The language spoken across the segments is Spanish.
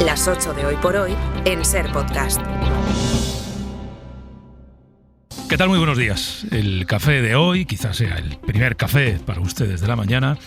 Las 8 de Hoy por Hoy en SER Podcast. ¿Qué tal? Muy buenos días. El café de hoy, quizás sea el primer café para ustedes de la mañana,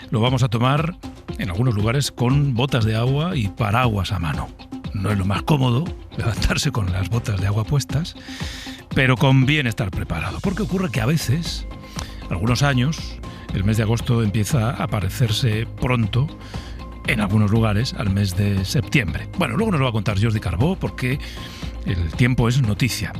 lo vamos a tomar en algunos lugares con botas de agua y paraguas a mano. No es lo más cómodo levantarse con las botas de agua puestas, pero conviene estar preparado, porque ocurre que a veces, algunos años, el mes de agosto empieza a parecerse pronto, en algunos lugares, al mes de septiembre. Bueno, luego nos lo va a contar Jordi Carbó, porque el tiempo es noticia.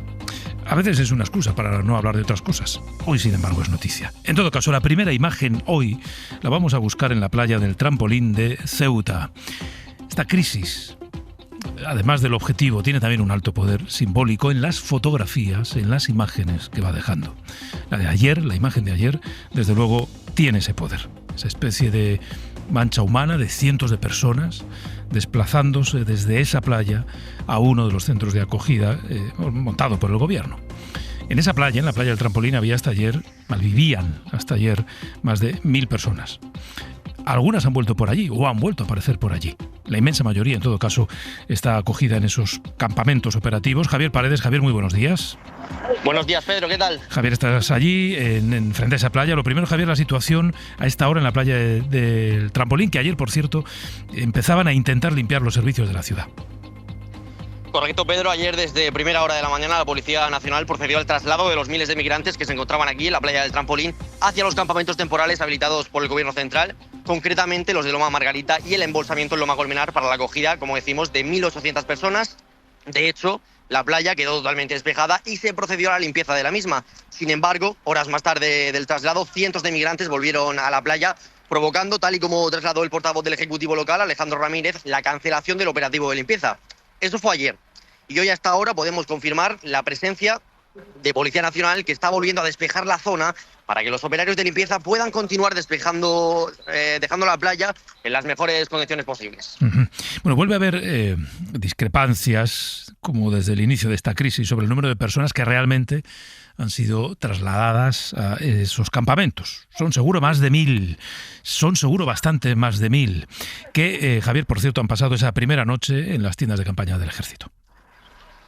A veces es una excusa para no hablar de otras cosas. Hoy, sin embargo, es noticia. En todo caso, la primera imagen hoy la vamos a buscar en la playa del Trampolín de Ceuta. Esta crisis, además del objetivo, tiene también un alto poder simbólico en las fotografías, en las imágenes que va dejando. La de ayer, la imagen de ayer, desde luego, tiene ese poder. Esa especie de mancha humana de cientos de personas desplazándose desde esa playa a uno de los centros de acogida montado por el gobierno. En esa playa, en la playa del Trampolín, vivían hasta ayer más de 1.000 personas. Algunas han vuelto por allí o han vuelto a aparecer por allí. La inmensa mayoría, en todo caso, está acogida en esos campamentos operativos. Javier Paredes. Javier, muy buenos días. Buenos días, Pedro, ¿qué tal? Javier, estás allí, frente a esa playa. Lo primero, Javier, la situación a esta hora en la playa del Trampolín, que ayer, por cierto, empezaban a intentar limpiar los servicios de la ciudad. Correcto, Pedro. Ayer, desde primera hora de la mañana, la Policía Nacional procedió al traslado de los miles de migrantes que se encontraban aquí en la playa del Trampolín hacia los campamentos temporales habilitados por el Gobierno Central, concretamente los de Loma Margarita y el embolsamiento en Loma Colmenar para la acogida, como decimos, de 1.800 personas. De hecho, la playa quedó totalmente despejada y se procedió a la limpieza de la misma. Sin embargo, horas más tarde del traslado, cientos de migrantes volvieron a la playa, provocando, tal y como trasladó el portavoz del Ejecutivo local, Alejandro Ramírez, la cancelación del operativo de limpieza. Eso fue ayer. Y hoy hasta ahora podemos confirmar la presencia de Policía Nacional, que está volviendo a despejar la zona para que los operarios de limpieza puedan continuar dejando la playa en las mejores condiciones posibles. Uh-huh. Bueno, vuelve a haber discrepancias, como desde el inicio de esta crisis, sobre el número de personas que realmente han sido trasladadas a esos campamentos. Son seguro más de 1.000, son seguro bastante más de 1.000, que, Javier, por cierto, han pasado esa primera noche en las tiendas de campaña del Ejército.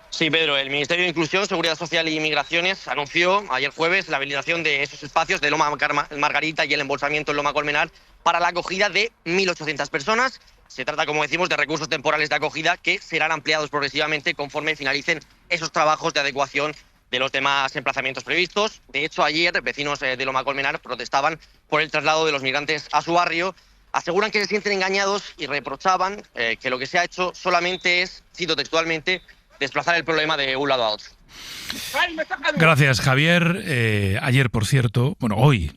Sí, Pedro, el Ministerio de Inclusión, Seguridad Social y Migraciones anunció ayer jueves la habilitación de esos espacios de Loma Margarita y el embolsamiento en Loma Colmenar para la acogida de 1.800 personas. Se trata, como decimos, de recursos temporales de acogida que serán ampliados progresivamente conforme finalicen esos trabajos de adecuación de los demás emplazamientos previstos. De hecho, ayer vecinos de Loma Colmenar protestaban por el traslado de los migrantes a su barrio. Aseguran que se sienten engañados y reprochaban que lo que se ha hecho solamente es, cito textualmente, desplazar el problema de un lado a otro. Gracias, Javier. Ayer, por cierto, hoy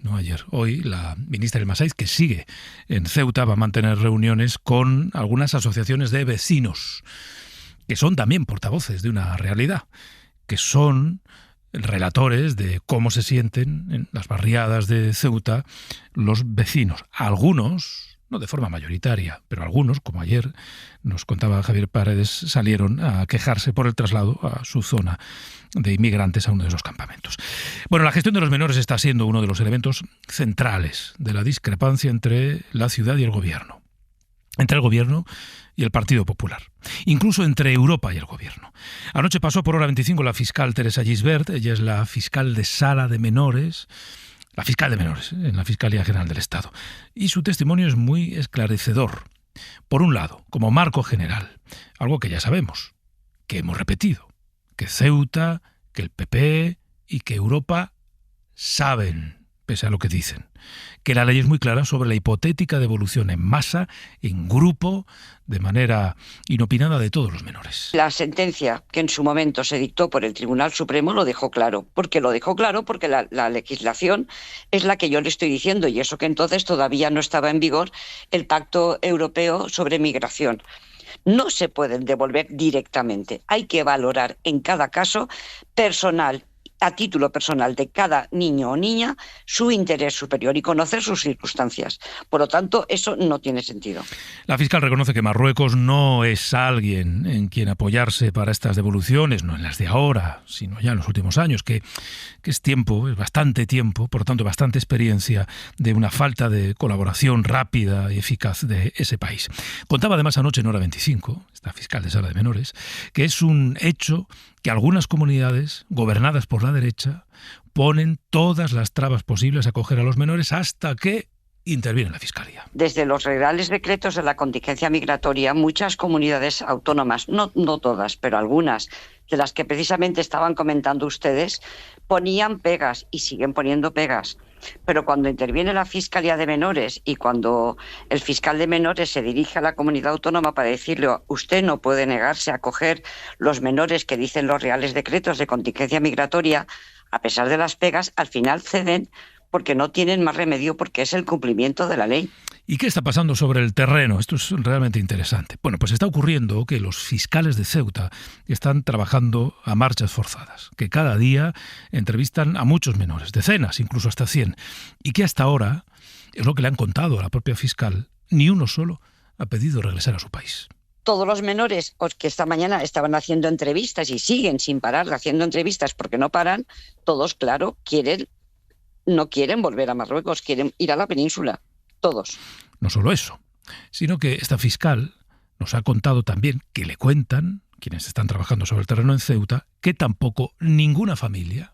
la ministra Elma Saiz, que sigue en Ceuta, va a mantener reuniones con algunas asociaciones de vecinos, que son también portavoces de una realidad, que son relatores de cómo se sienten en las barriadas de Ceuta los vecinos. Algunos, no de forma mayoritaria, pero algunos, como ayer nos contaba Javier Paredes, salieron a quejarse por el traslado a su zona de inmigrantes a uno de esos campamentos. Bueno, la gestión de los menores está siendo uno de los elementos centrales de la discrepancia entre la ciudad y el gobierno. Entre el gobierno y el Partido Popular. Incluso entre Europa y el gobierno. Anoche pasó por hora 25 la fiscal Teresa Gisbert. Ella es la fiscal de sala de menores, la fiscal de menores en la Fiscalía General del Estado. Y su testimonio es muy esclarecedor. Por un lado, como marco general, algo que ya sabemos, que hemos repetido, que Ceuta, que el PP y que Europa saben, pese a lo que dicen, que la ley es muy clara sobre la hipotética devolución en masa, en grupo, de manera inopinada de todos los menores. La sentencia que en su momento se dictó por el Tribunal Supremo lo dejó claro. ¿Por qué lo dejó claro? Porque la legislación es la que yo le estoy diciendo, y eso que entonces todavía no estaba en vigor el Pacto Europeo sobre Migración. No se pueden devolver directamente. Hay que valorar en cada caso personal a título personal de cada niño o niña su interés superior y conocer sus circunstancias. Por lo tanto, eso no tiene sentido. La fiscal reconoce que Marruecos no es alguien en quien apoyarse para estas devoluciones, no en las de ahora, sino ya en los últimos años, que es tiempo, es bastante tiempo, por lo tanto bastante experiencia de una falta de colaboración rápida y eficaz de ese país. Contaba además anoche en Hora 25, esta fiscal de Sala de Menores, que es un hecho que algunas comunidades gobernadas por la derecha ponen todas las trabas posibles a acoger a los menores hasta que interviene la Fiscalía. Desde los reales decretos de la contingencia migratoria, muchas comunidades autónomas, no todas, pero algunas, de las que precisamente estaban comentando ustedes, ponían pegas y siguen poniendo pegas. Pero cuando interviene la Fiscalía de Menores y cuando el fiscal de menores se dirige a la comunidad autónoma para decirle usted no puede negarse a acoger los menores que dicen los reales decretos de contingencia migratoria, a pesar de las pegas, al final ceden porque no tienen más remedio, porque es el cumplimiento de la ley. ¿Y qué está pasando sobre el terreno? Esto es realmente interesante. Bueno, pues está ocurriendo que los fiscales de Ceuta están trabajando a marchas forzadas, que cada día entrevistan a muchos menores, decenas, incluso hasta 100, y que hasta ahora, es lo que le han contado a la propia fiscal, ni uno solo ha pedido regresar a su país. Todos los menores que esta mañana estaban haciendo entrevistas y siguen sin parar haciendo entrevistas porque no paran, todos, claro, no quieren volver a Marruecos, quieren ir a la península, todos. No solo eso, sino que esta fiscal nos ha contado también que le cuentan, quienes están trabajando sobre el terreno en Ceuta, que tampoco ninguna familia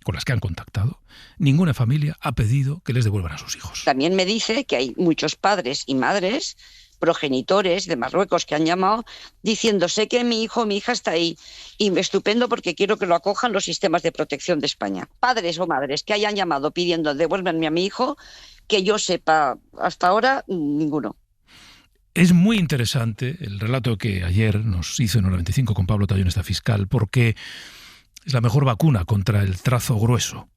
con las que han contactado, ninguna familia ha pedido que les devuelvan a sus hijos. También me dice que hay muchos padres y madres, progenitores de Marruecos que han llamado diciendo sé que mi hijo o mi hija está ahí y estupendo porque quiero que lo acojan los sistemas de protección de España. Padres o madres que hayan llamado pidiendo devuélvanme a mi hijo, que yo sepa hasta ahora ninguno. Es muy interesante el relato que ayer nos hizo en Hora 25 con Pablo Tallón, esta fiscal, porque es la mejor vacuna contra el trazo grueso.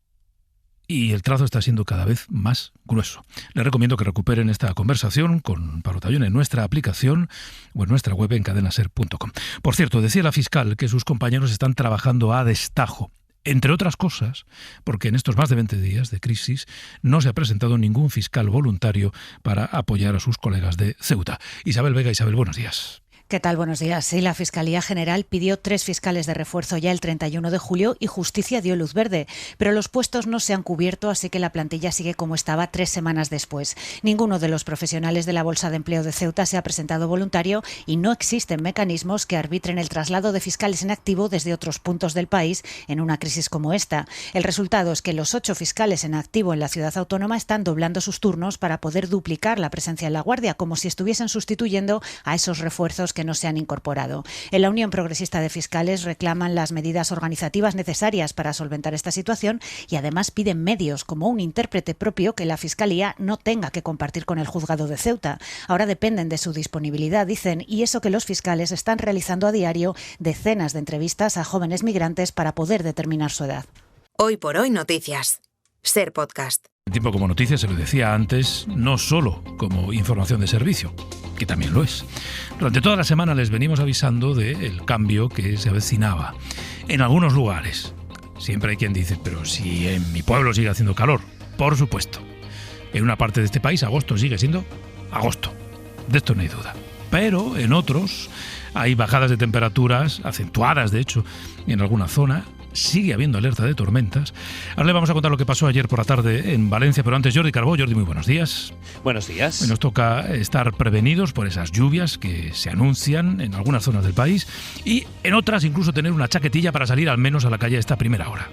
Y el trazo está siendo cada vez más grueso. Les recomiendo que recuperen esta conversación con Pablo Tallón en nuestra aplicación o en nuestra web en cadenaser.com. Por cierto, decía la fiscal que sus compañeros están trabajando a destajo, entre otras cosas, porque en estos más de 20 días de crisis no se ha presentado ningún fiscal voluntario para apoyar a sus colegas de Ceuta. Isabel Vega. Isabel, buenos días. ¿Qué tal? Buenos días. Sí, la Fiscalía General pidió 3 fiscales de refuerzo ya el 31 de julio y Justicia dio luz verde, pero los puestos no se han cubierto, así que la plantilla sigue como estaba 3 semanas después. Ninguno de los profesionales de la Bolsa de Empleo de Ceuta se ha presentado voluntario y no existen mecanismos que arbitren el traslado de fiscales en activo desde otros puntos del país en una crisis como esta. El resultado es que los 8 fiscales en activo en la ciudad autónoma están doblando sus turnos para poder duplicar la presencia en la Guardia, como si estuviesen sustituyendo a esos refuerzos que no se han incorporado. En la Unión Progresista de Fiscales reclaman las medidas organizativas necesarias para solventar esta situación y además piden medios como un intérprete propio que la Fiscalía no tenga que compartir con el juzgado de Ceuta. Ahora dependen de su disponibilidad, dicen, y eso que los fiscales están realizando a diario decenas de entrevistas a jóvenes migrantes para poder determinar su edad. Hoy por hoy noticias. Ser Podcast. En tiempo como noticias, se lo decía antes, no solo como información de servicio, que también lo es. Durante toda la semana les venimos avisando del cambio que se avecinaba. En algunos lugares, siempre hay quien dice, pero si en mi pueblo sigue haciendo calor, por supuesto. En una parte de este país, agosto sigue siendo agosto. De esto no hay duda. Pero en otros hay bajadas de temperaturas, acentuadas de hecho, en alguna zona. Sigue habiendo alerta de tormentas. Ahora le vamos a contar lo que pasó ayer por la tarde en Valencia, pero antes Jordi Carbó. Jordi, muy buenos días. Buenos días. Hoy nos toca estar prevenidos por esas lluvias que se anuncian en algunas zonas del país y en otras incluso tener una chaquetilla para salir al menos a la calle a esta primera hora.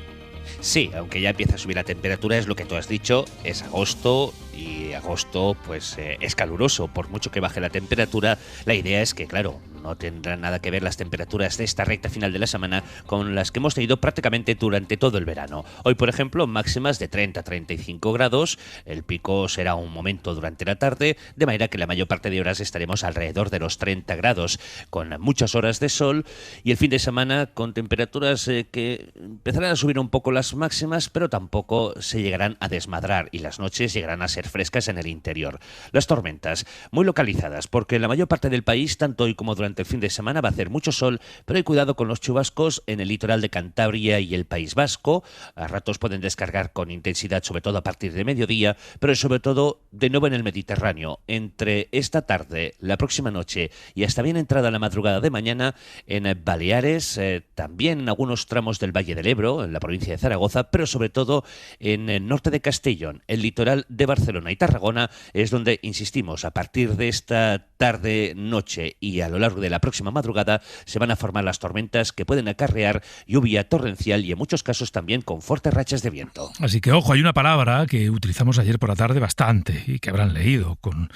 Sí, aunque ya empieza a subir la temperatura, es lo que tú has dicho, es agosto y agosto pues es caluroso. Por mucho que baje la temperatura, la idea es que, claro, no tendrán nada que ver las temperaturas de esta recta final de la semana con las que hemos tenido prácticamente durante todo el verano. Hoy, por ejemplo, máximas de 30 a 35 grados, el pico será un momento durante la tarde, de manera que la mayor parte de horas estaremos alrededor de los 30 grados, con muchas horas de sol, y el fin de semana con temperaturas que empezarán a subir un poco las máximas, pero tampoco se llegarán a desmadrar, y las noches llegarán a ser frescas en el interior. Las tormentas, muy localizadas, porque en la mayor parte del país, tanto hoy como durante el fin de semana, va a hacer mucho sol, pero hay cuidado con los chubascos en el litoral de Cantabria y el País Vasco. A ratos pueden descargar con intensidad, sobre todo a partir de mediodía, pero sobre todo de nuevo en el Mediterráneo. Entre esta tarde, la próxima noche y hasta bien entrada la madrugada de mañana, en Baleares, también en algunos tramos del Valle del Ebro, en la provincia de Zaragoza, pero sobre todo en el norte de Castellón, el litoral de Barcelona y Tarragona, es donde, insistimos, a partir de esta tarde-noche y a lo largo de la próxima madrugada se van a formar las tormentas que pueden acarrear lluvia torrencial y en muchos casos también con fuertes rachas de viento. Así que ojo, hay una palabra que utilizamos ayer por la tarde bastante y que habrán leído con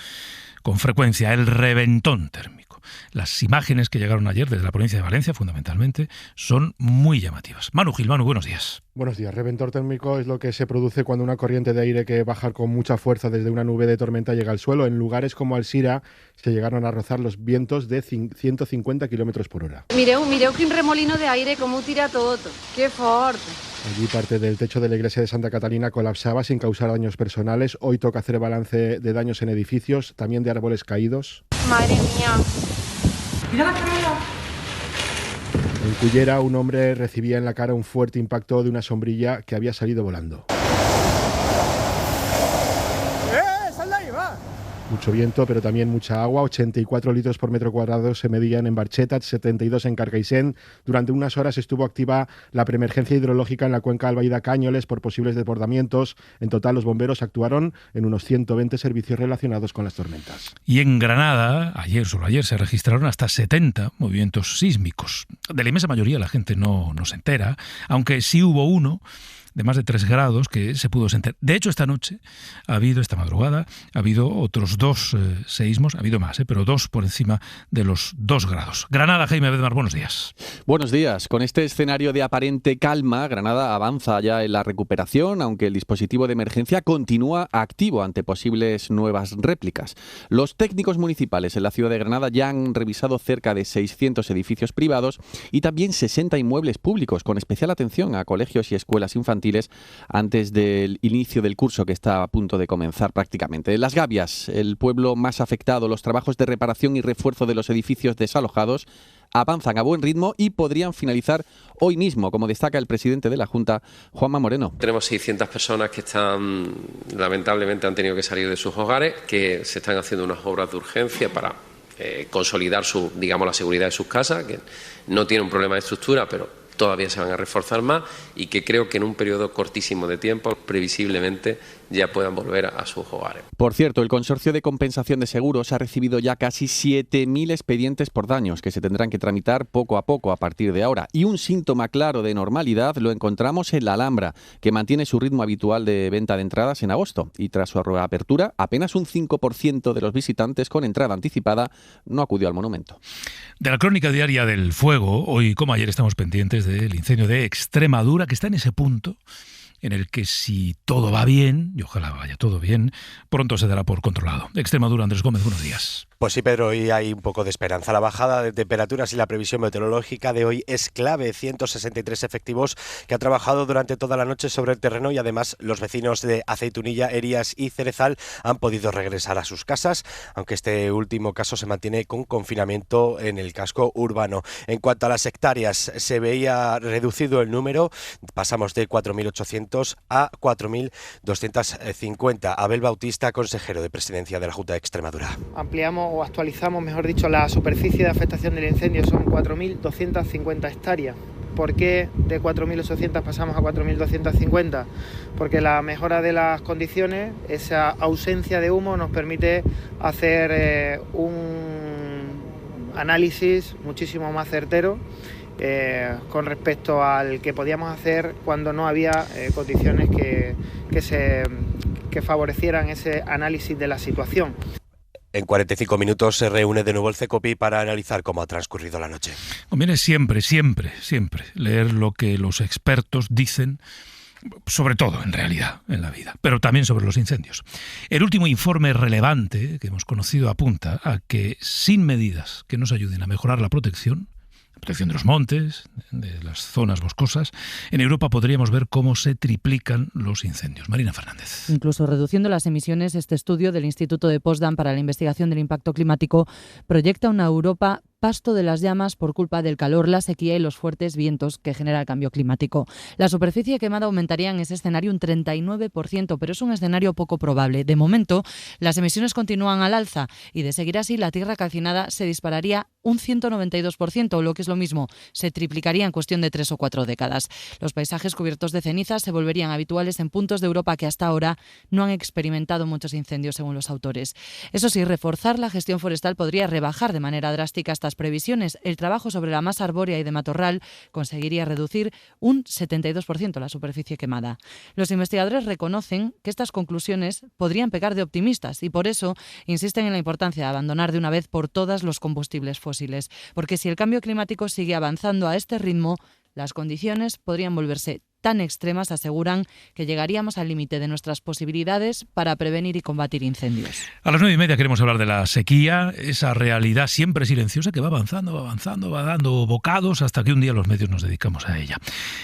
frecuencia, el reventón térmico. Las imágenes que llegaron ayer desde la provincia de Valencia, fundamentalmente, son muy llamativas. Manu Gil, Manu, buenos días. Buenos días. Reventón térmico es lo que se produce cuando una corriente de aire que baja con mucha fuerza desde una nube de tormenta llega al suelo. En lugares como Alzira se llegaron a rozar los vientos de 150 kilómetros por hora. Mireu quin remolino de aire, com ho tira tot. Que fort. Allí parte del techo de la iglesia de Santa Catalina colapsaba sin causar daños personales. Hoy toca hacer balance de daños en edificios, también de árboles caídos. Madre mía. Mira la carrera. En Cullera, un hombre recibía en la cara un fuerte impacto de una sombrilla que había salido volando. ¡Sal de ahí, va! Mucho viento, pero también mucha agua. 84 litros por metro cuadrado se medían en Barchetat, 72 en Carcaixent. Durante unas horas estuvo activa la preemergencia hidrológica en la cuenca Albaida-Cáñoles por posibles desbordamientos. En total, los bomberos actuaron en unos 120 servicios relacionados con las tormentas. Y en Granada, solo ayer, se registraron hasta 70 movimientos sísmicos. De la inmensa mayoría la gente no se entera, aunque sí hubo uno de más de 3 grados que se pudo sentir. De hecho, esta madrugada, ha habido otros 2 seísmos, ha habido más, pero 2 por encima de los 2 grados. Granada, Jaime Bedmar, buenos días. Buenos días. Con este escenario de aparente calma, Granada avanza ya en la recuperación, aunque el dispositivo de emergencia continúa activo ante posibles nuevas réplicas. Los técnicos municipales en la ciudad de Granada ya han revisado cerca de 600 edificios privados y también 60 inmuebles públicos, con especial atención a colegios y escuelas infantiles antes del inicio del curso que está a punto de comenzar prácticamente. En Las Gavias, el pueblo más afectado, los trabajos de reparación y refuerzo de los edificios desalojados avanzan a buen ritmo y podrían finalizar hoy mismo, como destaca el presidente de la Junta, Juanma Moreno. Tenemos 600 personas que lamentablemente han tenido que salir de sus hogares, que se están haciendo unas obras de urgencia para consolidar la seguridad de sus casas, que no tiene un problema de estructura, pero todavía se van a reforzar más y que creo que en un periodo cortísimo de tiempo, previsiblemente, ya puedan volver a sus hogares. Por cierto, el Consorcio de Compensación de Seguros ha recibido ya casi 7.000 expedientes por daños que se tendrán que tramitar poco a poco a partir de ahora. Y un síntoma claro de normalidad lo encontramos en la Alhambra, que mantiene su ritmo habitual de venta de entradas en agosto. Y tras su reapertura, apenas un 5% de los visitantes con entrada anticipada no acudió al monumento. De la crónica diaria del fuego, hoy como ayer estamos pendientes del incendio de Extremadura, que está en ese punto en el que si todo va bien, y ojalá vaya todo bien, pronto se dará por controlado. Extremadura, Andrés Gómez, buenos días. Pues sí, Pedro, hoy hay un poco de esperanza. La bajada de temperaturas y la previsión meteorológica de hoy es clave. 163 efectivos que han trabajado durante toda la noche sobre el terreno y además los vecinos de Aceitunilla, Erías y Cerezal han podido regresar a sus casas, aunque este último caso se mantiene con confinamiento en el casco urbano. En cuanto a las hectáreas, se veía reducido el número, pasamos de 4.800 a 4.250. Abel Bautista, consejero de Presidencia de la Junta de Extremadura. Ampliamos o actualizamos, mejor dicho, la superficie de afectación del incendio, son 4.250 hectáreas. ¿Por qué de 4.800 pasamos a 4.250? Porque la mejora de las condiciones, esa ausencia de humo, nos permite hacer un análisis muchísimo más certero con respecto al que podíamos hacer cuando no había condiciones que favorecieran ese análisis de la situación. En 45 minutos se reúne de nuevo el CECOPI para analizar cómo ha transcurrido la noche. Conviene siempre leer lo que los expertos dicen, sobre todo en realidad en la vida, pero también sobre los incendios. El último informe relevante que hemos conocido apunta a que sin medidas que nos ayuden a mejorar la protección, protección de los montes, de las zonas boscosas, en Europa podríamos ver cómo se triplican los incendios. Marina Fernández. Incluso reduciendo las emisiones, este estudio del Instituto de Potsdam para la Investigación del Impacto Climático proyecta una Europa pasto de las llamas por culpa del calor, la sequía y los fuertes vientos que genera el cambio climático. La superficie quemada aumentaría en ese escenario un 39%, pero es un escenario poco probable. De momento, las emisiones continúan al alza y de seguir así, la tierra calcinada se dispararía un 192%, o lo que es lo mismo, se triplicaría en cuestión de 3 o 4 décadas. Los paisajes cubiertos de cenizas se volverían habituales en puntos de Europa que hasta ahora no han experimentado muchos incendios, según los autores. Eso sí, reforzar la gestión forestal podría rebajar de manera drástica estas previsiones. El trabajo sobre la masa arbórea y de matorral conseguiría reducir un 72% la superficie quemada. Los investigadores reconocen que estas conclusiones podrían pecar de optimistas y por eso insisten en la importancia de abandonar de una vez por todas los combustibles fósiles, porque si el cambio climático sigue avanzando a este ritmo, las condiciones podrían volverse tan extremas, aseguran, que llegaríamos al límite de nuestras posibilidades para prevenir y combatir incendios. A las 9:30 queremos hablar de la sequía, esa realidad siempre silenciosa que va avanzando, va dando bocados hasta que un día los medios nos dedicamos a ella.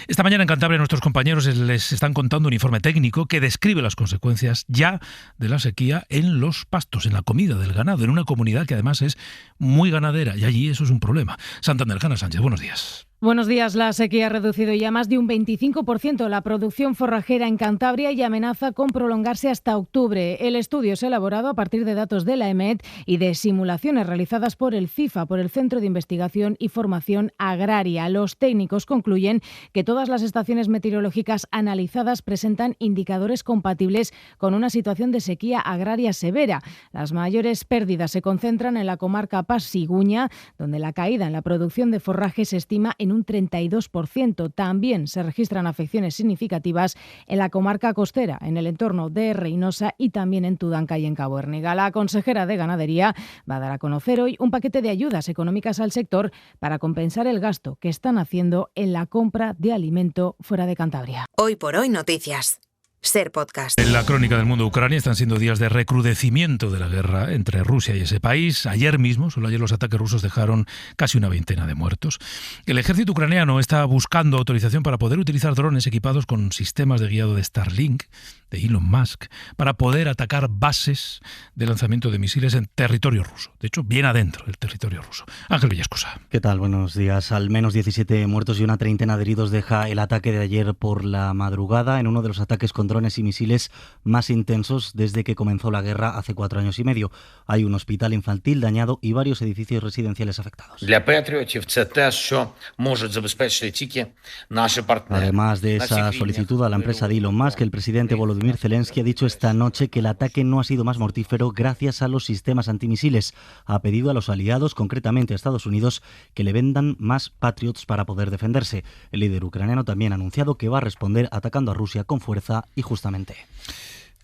Esta mañana en Cantabria nuestros compañeros les están contando un informe técnico que describe las consecuencias ya de la sequía en los pastos, en la comida del ganado, en una comunidad que además es muy ganadera y allí eso es un problema. Santander, Hanna Sánchez, buenos días. Buenos días. La sequía ha reducido ya más de un 25% la producción forrajera en Cantabria y amenaza con prolongarse hasta octubre. El estudio se ha elaborado a partir de datos de la EMET y de simulaciones realizadas por el FIFA, por el Centro de Investigación y Formación Agraria. Los técnicos concluyen que todas las estaciones meteorológicas analizadas presentan indicadores compatibles con una situación de sequía agraria severa. Las mayores pérdidas se concentran en la comarca Pas-Siguña, donde la caída en la producción de forraje se estima en un 32%. También se registran afecciones significativas en la comarca costera, en el entorno de Reynosa y también en Tudanca y en Cabo Herniga. La consejera de Ganadería va a dar a conocer hoy un paquete de ayudas económicas al sector para compensar el gasto que están haciendo en la compra de alimento fuera de Cantabria. Hoy por hoy noticias. Ser Podcast. En la crónica del mundo de Ucrania están siendo días de recrudecimiento de la guerra entre Rusia y ese país. Ayer mismo, solo ayer, los ataques rusos dejaron casi una veintena de muertos. El ejército ucraniano está buscando autorización para poder utilizar drones equipados con sistemas de guiado de Starlink, de Elon Musk, para poder atacar bases de lanzamiento de misiles en territorio ruso. De hecho, bien adentro del territorio ruso. Ángel Villascosa. ¿Qué tal? Buenos días. Al menos 17 muertos y una treintena de heridos deja el ataque de ayer por la madrugada en uno de los ataques con drones y misiles más intensos desde que comenzó la guerra hace 4 años y medio. Hay un hospital infantil dañado y varios edificios residenciales afectados. Además de esa solicitud a la empresa de Elon Musk, el presidente Volodymyr Zelensky ha dicho esta noche que el ataque no ha sido más mortífero gracias a los sistemas antimisiles. Ha pedido a los aliados, concretamente a Estados Unidos, que le vendan más Patriots para poder defenderse. El líder ucraniano también ha anunciado que va a responder atacando a Rusia con fuerza y justamente.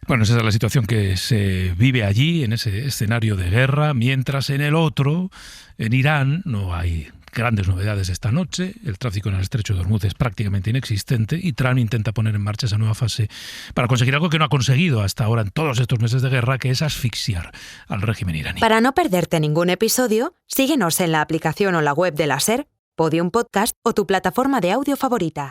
Bueno, esa es la situación que se vive allí, en ese escenario de guerra, mientras en el otro, en Irán, no hay grandes novedades esta noche. El tráfico en el estrecho de Hormuz es prácticamente inexistente y Trump intenta poner en marcha esa nueva fase para conseguir algo que no ha conseguido hasta ahora en todos estos meses de guerra, que es asfixiar al régimen iraní. Para no perderte ningún episodio, síguenos en la aplicación o la web de la SER, Podium Podcast o tu plataforma de audio favorita.